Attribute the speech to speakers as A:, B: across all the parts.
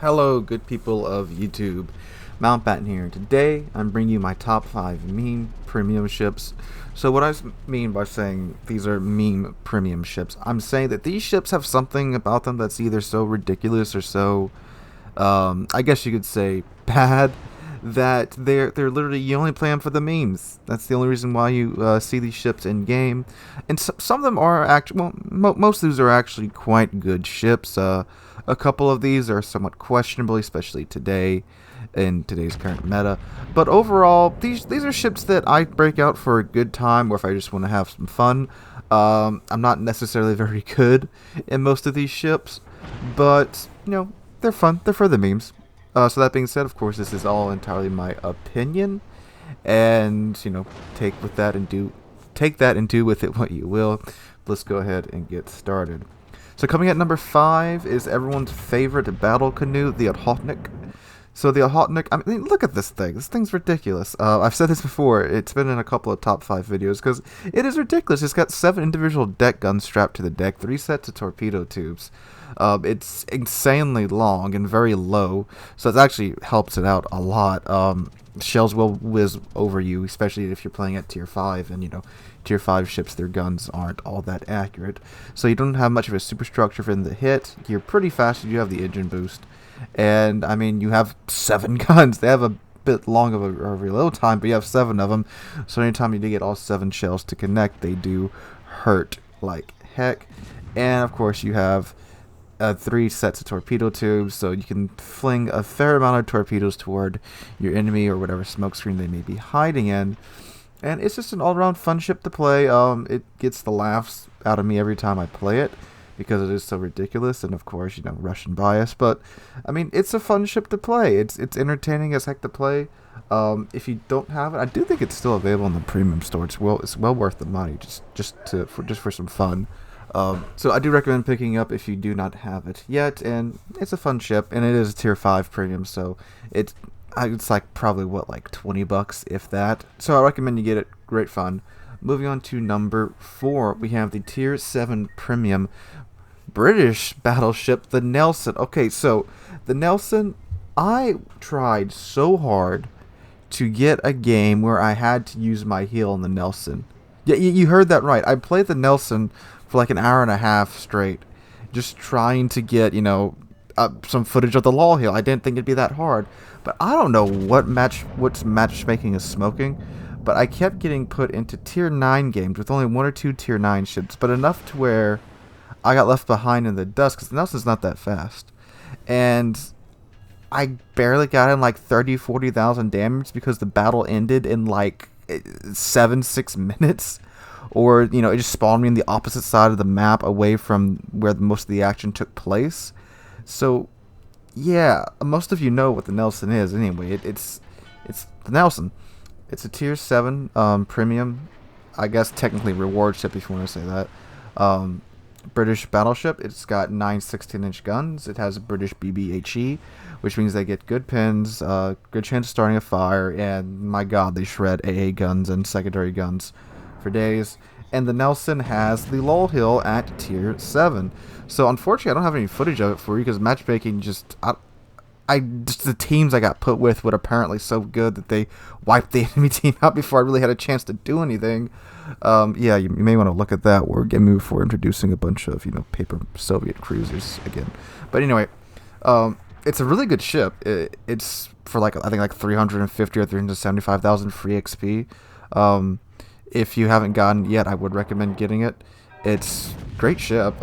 A: Hello, good people of YouTube. Mountbatten here. Today, I'm bringing you my top 5 meme premium ships. So what mean by saying these are meme premium ships, I'm saying that these ships have something about them that's either so ridiculous or so, I guess you could say, bad, that they're literally, you only play them for the memes. That's the only reason why you see these ships in game. And some of them are actually, well, most of these are actually quite good ships. A couple of these are somewhat questionable, especially today, in today's current meta. But overall, these are ships that I break out for a good time, or if I just want to have some fun. I'm not necessarily very good in most of these ships, but they're fun. They're for the memes. So that being said, of course, this is all entirely my opinion, and take that and do with it what you will. Let's go ahead and get started. So coming at number 5 is everyone's favorite battle canoe, the Ochotnik. So the Ochotnik, I mean, look at this thing. This thing's ridiculous. I've said this before. It's been in a couple of top 5 videos because it is ridiculous. It's got 7 individual deck guns strapped to the deck, 3 sets of torpedo tubes. It's insanely long and very low, so it actually helps it out a lot. Shells will whiz over you, especially if you're playing at tier 5, and tier 5 ships, their guns aren't all that accurate. So you don't have much of a superstructure for them to hit. You're pretty fast, you have the engine boost. And, I mean, you have 7 guns. They have a bit long of a reload time, but you have 7 of them. So anytime you do get all 7 shells to connect, they do hurt like heck. And, of course, you have 3 sets of torpedo tubes, so you can fling a fair amount of torpedoes toward your enemy or whatever smoke screen they may be hiding in. And it's just an all-around fun ship to play. It gets the laughs out of me every time I play it because it is so ridiculous, and of course, Russian bias. But I mean, it's a fun ship to play. It's entertaining as heck to play. If you don't have it, I do think it's still available in the premium store. It's well worth the money, just for some fun. So I do recommend picking up if you do not have it yet, and it's a fun ship, and it is a tier 5 premium, so it's like probably like $20 if that. So I recommend you get it. Great fun. Moving on to number 4, we have the tier 7 premium British battleship, the Nelson. Okay, so the Nelson, I tried so hard to get a game where I had to use my heel on the Nelson. Yeah, you heard that right. I played the Nelson for like an hour and a half straight, just trying to get, some footage of the Lol Hill. I didn't think it'd be that hard, but I don't know what's matchmaking is smoking, but I kept getting put into tier 9 games with only 1 or 2 tier 9 ships, but enough to where I got left behind in the dust because the Nelson's not that fast, and I barely got in like 40,000 damage because the battle ended in like 6 minutes. Or, it just spawned me in the opposite side of the map away from where most of the action took place. So, yeah, most of you know what the Nelson is anyway. It's the Nelson. It's a tier 7 premium, I guess technically reward ship if you want to say that. British battleship. It's got 9 16-inch guns. It has a British BBHE, which means they get good pins, good chance of starting a fire, and my god, they shred AA guns and secondary guns for days. And the Nelson has the Lol Hill at tier 7. So unfortunately, I don't have any footage of it for you because matchmaking just the teams I got put with were apparently so good that they wiped the enemy team out before I really had a chance to do anything. Yeah, you may want to look at that. We're getting moved for introducing a bunch of paper Soviet cruisers again. But anyway, it's a really good ship. It's for I think like 350 or 375,000 free XP. If you haven't gotten it yet, I would recommend getting it. It's a great ship.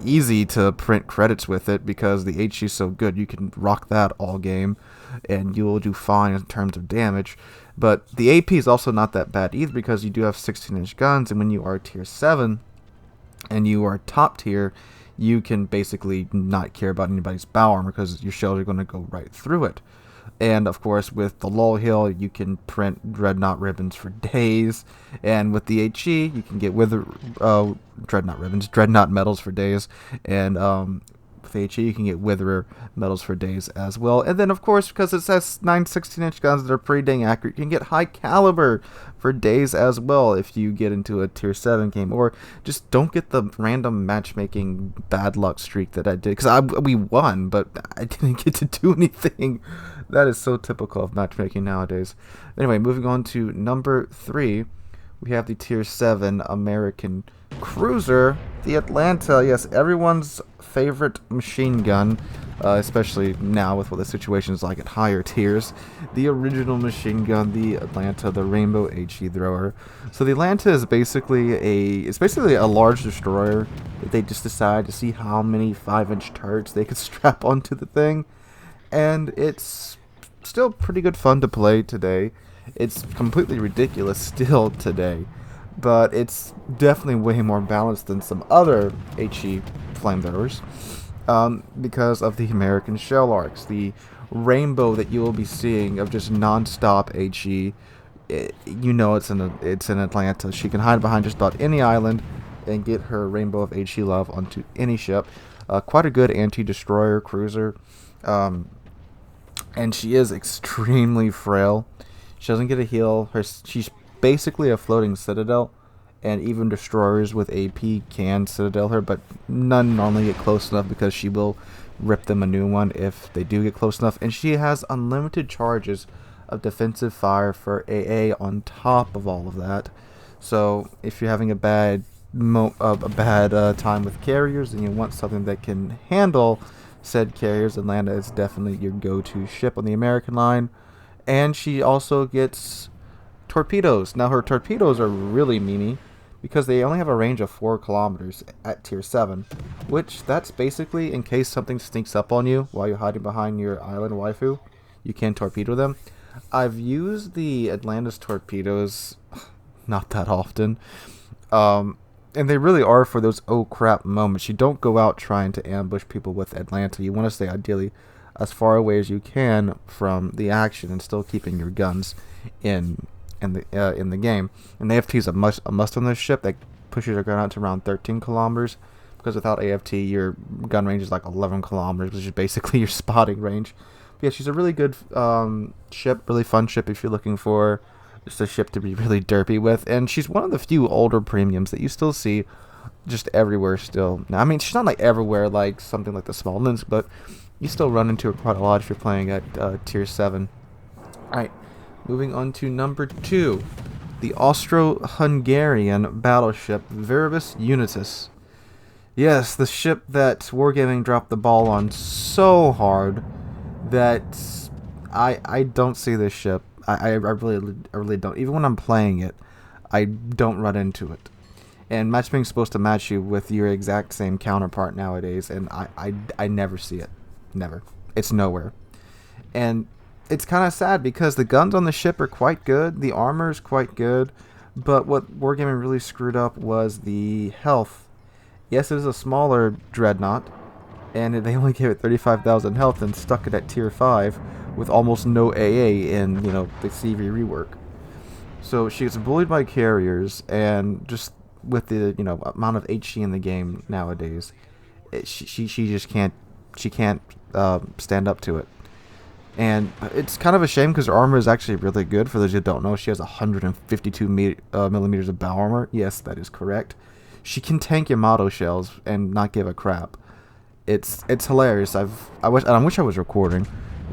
A: Easy to print credits with it because the HE is so good. You can rock that all game, and you will do fine in terms of damage. But the AP is also not that bad either because you do have 16-inch guns, and when you are tier 7 and you are top tier, you can basically not care about anybody's bow armor because your shells are going to go right through it. And of course, with the Lol Hill, you can print dreadnought ribbons for days, and with the HE, you can get dreadnought ribbons, dreadnought medals for days, and with HE, you can get Witherer medals for days as well. And then, of course, because it says 9 16-inch guns that are pretty dang accurate, you can get high caliber for days as well if you get into a tier 7 game. Or just don't get the random matchmaking bad luck streak that I did. Because we won, but I didn't get to do anything. That is so typical of matchmaking nowadays. Anyway, moving on to number 3. We have the tier 7 American cruiser, the Atlanta. Yes, everyone's favorite machine gun, especially now with what the situation is like at higher tiers. The original machine gun, the Atlanta, the Rainbow HE thrower. So the Atlanta is basically a large destroyer that they just decide to see how many 5-inch turrets they could strap onto the thing, and it's still pretty good fun to play today. It's completely ridiculous still today, but it's definitely way more balanced than some other HE flamethrowers because of the American shell arcs. The rainbow that you will be seeing of just non-stop HE, you know it's in Atlanta. She can hide behind just about any island and get her rainbow of HE love onto any ship. Quite a good anti-destroyer cruiser, and she is extremely frail. She doesn't get a heal. She's basically a floating citadel, and even destroyers with AP can citadel her, but none normally get close enough because she will rip them a new one if they do get close enough. And she has unlimited charges of defensive fire for AA on top of all of that. So if you're having a bad time with carriers and you want something that can handle said carriers, Atlanta is definitely your go-to ship on the American line. And she also gets torpedoes. Now her torpedoes are really meany because they only have a range of 4 kilometers at tier 7, which that's basically in case something sneaks up on you while you're hiding behind your island waifu, you can torpedo them. I've used the Atlanta's torpedoes not that often, and they really are for those oh crap moments. You don't go out trying to ambush people with Atlanta. You want to stay ideally as far away as you can from the action and still keeping your guns in the game. And the AFT is a must on this ship. That pushes your gun out to around 13 kilometers, because without AFT your gun range is like 11 kilometers, which is basically your spotting range. But yeah, she's a really good ship, really fun ship if you're looking for just a ship to be really derpy with. And she's one of the few older premiums that you still see just everywhere still. Now, I mean, she's not like everywhere like something like the small Minsk, but you still run into her quite a lot if you're playing at tier 7. Alright, moving on to number 2. The Austro-Hungarian battleship Verbis Unisys. Yes, the ship that Wargaming dropped the ball on so hard that I don't see this ship. I really don't. Even when I'm playing it, I don't run into it. And matchmaking's supposed to match you with your exact same counterpart nowadays, and I never see it. Never. It's nowhere. And it's kind of sad because the guns on the ship are quite good. The armor is quite good. But what Wargaming really screwed up was the health. Yes, it is a smaller dreadnought, and they only gave it 35,000 health and stuck it at tier 5 with almost no AA in, the CV rework. So she gets bullied by carriers, and just with the, amount of HE in the game nowadays, she just can't stand up to it. And it's kind of a shame because her armor is actually really good. For those who don't know, she has 152 millimeters of bow armor. Yes, that is correct. She can tank Yamato shells and not give a crap. It's hilarious. I wish I was recording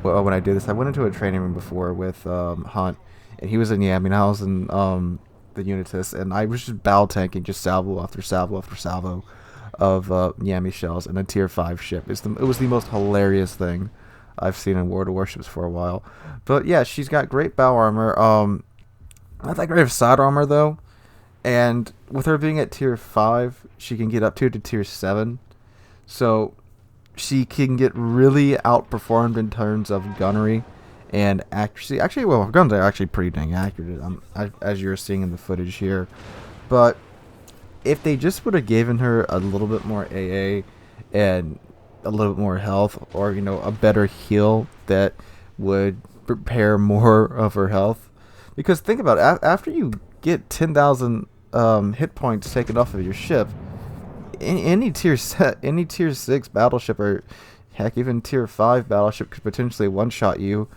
A: when I did this. I went into a training room before with Hunt, and he was in Yami, and I was in the Unisys, and I was just bow tanking just salvo after salvo after salvo of Yami shells in a tier 5 ship. It was the most hilarious thing I've seen in World of Warships for a while. But yeah, she's got great bow armor. Not that great of side armor though. And with her being at tier 5, she can get up to tier 7. So she can get really outperformed in terms of gunnery and accuracy. Actually, well, her guns are actually pretty dang accurate, as you're seeing in the footage here. But if they just would have given her a little bit more AA and a little bit more health, or a better heal that would repair more of her health, because think about it, after you get 10,000 hit points taken off of your ship, any any tier 6 battleship, or heck, even tier 5 battleship could potentially one-shot you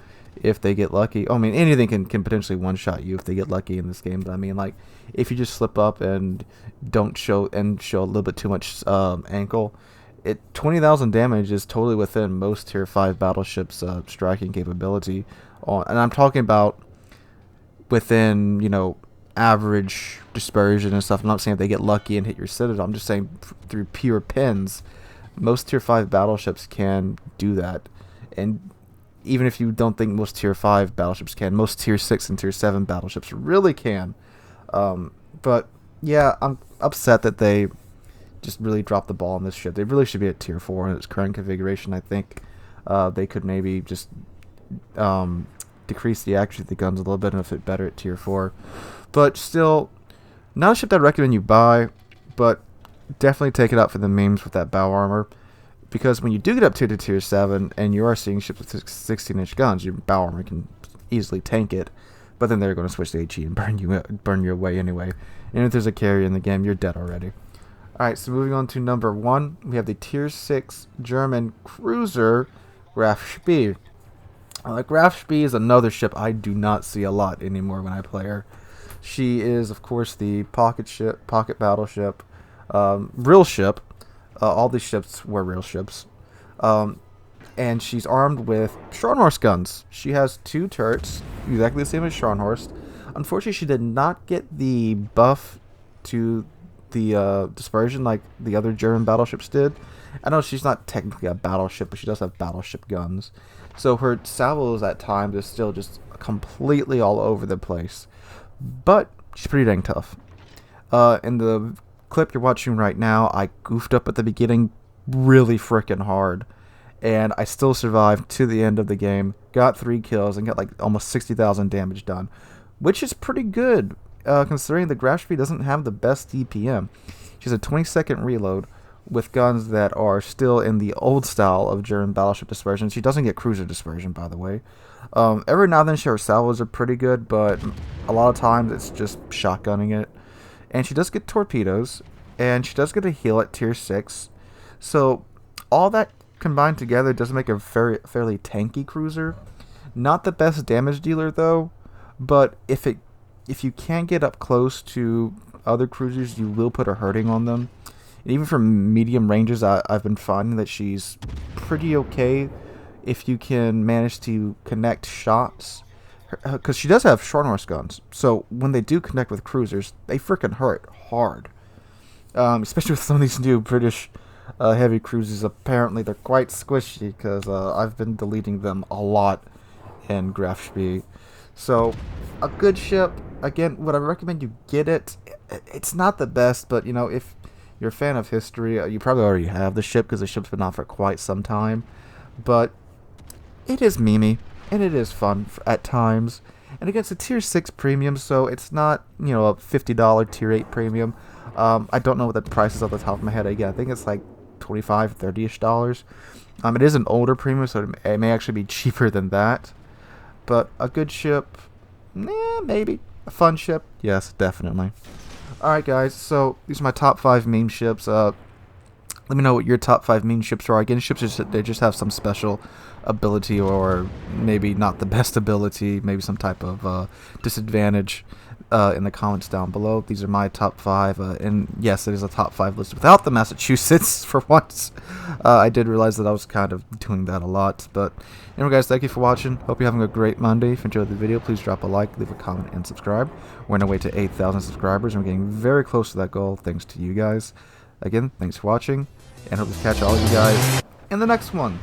A: if they get lucky. I mean, anything can potentially one-shot you if they get lucky in this game. But I mean, like, if you just slip up and don't show a little bit too much ankle, 20,000 damage is totally within most tier 5 battleships' striking capability. And I'm talking about within, average dispersion and stuff. I'm not saying if they get lucky and hit your citadel. I'm just saying through pure pins, most tier 5 battleships can do that. And even if you don't think most tier 5 battleships can, most tier 6 and tier 7 battleships really can. But yeah, I'm upset that they just really dropped the ball on this ship. They really should be at tier 4 in its current configuration. I think they could maybe just decrease the accuracy of the guns a little bit and fit better at tier 4. But still, not a ship that I'd recommend you buy, but definitely take it out for the memes with that bow armor. Because when you do get up to tier 7 and you are seeing ships with 16-inch guns, your bow armor can easily tank it. But then they're going to switch to HE and burn you away anyway. And if there's a carrier in the game, you're dead already. Alright, so moving on to number 1, we have the tier 6 German cruiser, Graf Spee. Graf Spee is another ship I do not see a lot anymore when I play her. She is, of course, the pocket battleship, real ship. All these ships were real ships. And she's armed with Scharnhorst guns. She has 2 turrets, exactly the same as Scharnhorst. Unfortunately, she did not get the buff to the dispersion like the other German battleships did. I know she's not technically a battleship, but she does have battleship guns. So her salvos at times is still just completely all over the place. But she's pretty dang tough. In the clip you're watching right now, I goofed up at the beginning really freaking hard. And I still survived to the end of the game. Got 3 kills and got like almost 60,000 damage done. Which is pretty good, considering the Graf Spee doesn't have the best DPM. She has a 20-second reload with guns that are still in the old style of German battleship dispersion. She doesn't get cruiser dispersion, by the way. Every now and then her salvos are pretty good, but a lot of times it's just shotgunning it. And she does get torpedoes, and she does get a heal at tier 6. So all that combined together does make a fairly tanky cruiser. Not the best damage dealer though, but if you can't get up close to other cruisers, you will put a hurting on them. And even from medium ranges, I've been finding that she's pretty okay if you can manage to connect shots. Because she does have Scharnhorst guns, so when they do connect with cruisers, they freaking hurt hard. Especially with some of these new British heavy cruisers. Apparently they're quite squishy, because I've been deleting them a lot in Graf Spee. So, a good ship. Again, would I recommend you get it? It's not the best, but if you're a fan of history, you probably already have the ship, because the ship's been out for quite some time. But it is memey, and it is fun at times. And again, it's a tier 6 premium, so it's not, a $50 tier 8 premium. I don't know what the price is off the top of my head. Again, I think it's like $25, $30-ish. It is an older premium, so it may actually be cheaper than that. But a good ship, maybe. A fun ship, yes, definitely. Alright guys, so these are my top 5 meme ships. Let me know what your top 5 meme ships are. Again, ships they just have some special ability, or maybe not the best ability, maybe some type of disadvantage in the comments down below. These are my top 5, and yes, it is a top 5 list without the Massachusetts for once. I did realize that I was kind of doing that a lot, but anyway guys, thank you for watching. Hope you're having a great Monday. If you enjoyed the video, please drop a like, leave a comment, and subscribe. We're on our way to 8,000 subscribers, and we're getting very close to that goal thanks to you guys. Again, thanks for watching, and hope to catch all of you guys in the next one.